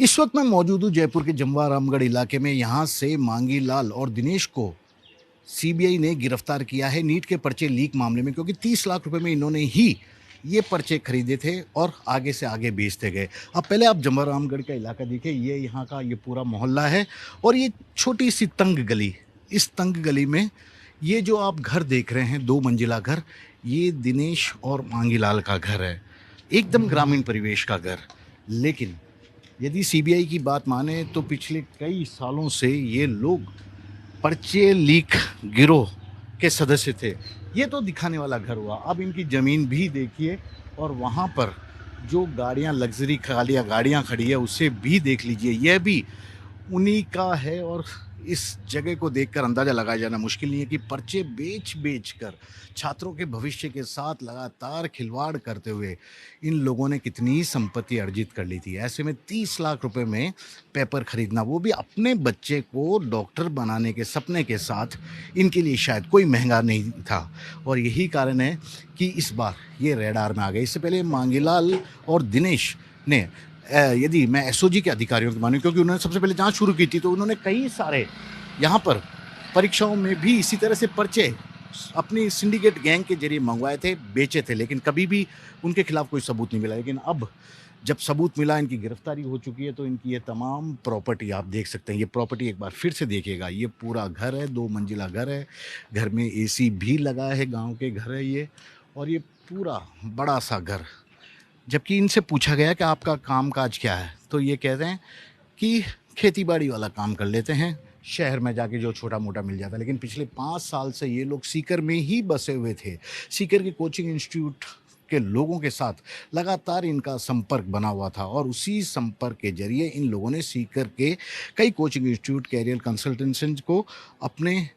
इस वक्त मैं मौजूद हूँ जयपुर के जमवा रामगढ़ इलाके में। यहाँ से मांगी लाल और दिनेश को सीबीआई ने गिरफ्तार किया है नीट के पर्चे लीक मामले में, क्योंकि 30 लाख रुपए में इन्होंने ही ये पर्चे खरीदे थे और आगे से आगे बेचते गए। अब पहले आप जमवा रामगढ़ का इलाका देखिए, ये यहाँ का ये पूरा मोहल्ला है और ये छोटी सी तंग गली, इस तंग गली में ये जो आप घर देख रहे हैं, 2 मंजिला घर, ये दिनेश और मांगी लाल का घर है। एकदम ग्रामीण परिवेश का घर। लेकिन यदि सीबीआई की बात माने तो पिछले कई सालों से ये लोग पर्चे लीक गिरोह के सदस्य थे। ये तो दिखाने वाला घर हुआ, अब इनकी ज़मीन भी देखिए और वहाँ पर जो गाड़ियाँ, लग्जरी गाड़ियाँ खड़ी है उसे भी देख लीजिए, यह भी उन्हीं का है। और इस जगह को देखकर अंदाज़ा लगाया जाना मुश्किल नहीं है कि पर्चे बेच कर छात्रों के भविष्य के साथ लगातार खिलवाड़ करते हुए इन लोगों ने कितनी संपत्ति अर्जित कर ली थी। ऐसे में 30 लाख रुपए में पेपर खरीदना, वो भी अपने बच्चे को डॉक्टर बनाने के सपने के साथ, इनके लिए शायद कोई महंगा नहीं था। और यही कारण है कि इस बार ये रेडार में आ गए। इससे पहले मांगीलाल और दिनेश ने यदि मैं एसओजी के अधिकारियों की मानूं, क्योंकि उन्होंने सबसे पहले जांच शुरू की थी, तो उन्होंने कई सारे यहाँ पर परीक्षाओं में भी इसी तरह से पर्चे अपनी सिंडिकेट गैंग के जरिए मंगवाए थे, बेचे थे, लेकिन कभी भी उनके खिलाफ कोई सबूत नहीं मिला। लेकिन अब जब सबूत मिला, इनकी गिरफ्तारी हो चुकी है, तो इनकी ये तमाम प्रॉपर्टी आप देख सकते हैं। ये प्रॉपर्टी एक बार फिर से देखिएगा, ये पूरा घर है, 2 मंजिला घर है, घर में एसी भी लगा है, गांव के घर है ये, और ये पूरा बड़ा सा घर। जबकि इनसे पूछा गया कि आपका काम-काज क्या है? तो ये कहते हैं कि खेती-बाड़ी वाला काम कर लेते हैं, शहर में जाके जो छोटा-मोटा मिल जाता है। लेकिन पिछले 5 साल से ये लोग सीकर में ही बसे हुए थे। सीकर के कोचिंग इंस्टीट्यूट के लोगों के साथ लगातार इनका संपर्क बना हुआ था और उसी संपर्क के ज़रिए इन लोगों ने सीकर के कई कोचिंग इंस्टीट्यूट, कैरियर कंसल्टेंसीज़ को अपने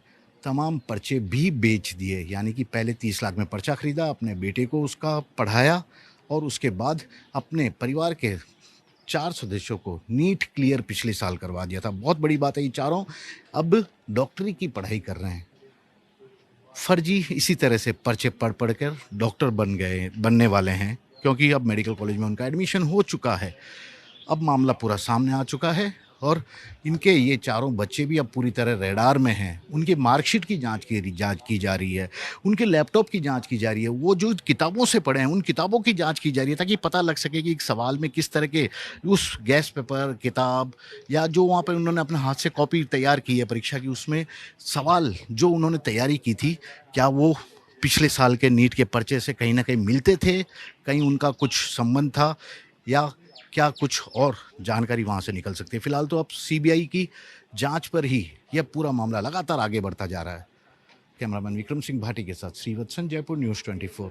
तमाम पर्चे भी बेच दिए। यानी कि पहले 30 लाख में पर्चा खरीदा, अपने बेटे को उसका पढ़ाया और उसके बाद अपने परिवार के 4 सदस्यों को नीट क्लियर पिछले साल करवा दिया था। बहुत बड़ी बात है, ये चारों अब डॉक्टरी की पढ़ाई कर रहे हैं। फर्जी इसी तरह से पर्चे पढ़ कर डॉक्टर बनने वाले हैं, क्योंकि अब मेडिकल कॉलेज में उनका एडमिशन हो चुका है। अब मामला पूरा सामने आ चुका है और इनके ये चारों बच्चे भी अब पूरी तरह रडार में हैं। उनकी मार्कशीट की जांच की जा रही है, उनके लैपटॉप की जांच की जा रही है, वो जो किताबों से पढ़े हैं उन किताबों की जांच की जा रही है, ताकि पता लग सके कि एक सवाल में किस तरह के उस गैस पेपर, किताब या जो वहाँ पर उन्होंने अपने हाथ से कॉपी तैयार की है परीक्षा की, उसमें सवाल जो उन्होंने तैयारी की थी, क्या वो पिछले साल के नीट के पर्चे से कहीं न कहीं मिलते थे, कहीं उनका कुछ संबंध था, या क्या कुछ और जानकारी वहाँ से निकल सकती है। फिलहाल तो अब सीबीआई की जांच पर ही यह पूरा मामला लगातार आगे बढ़ता जा रहा है। कैमरामैन विक्रम सिंह भाटी के साथ श्रीवत्सन, जयपुर न्यूज़ 24।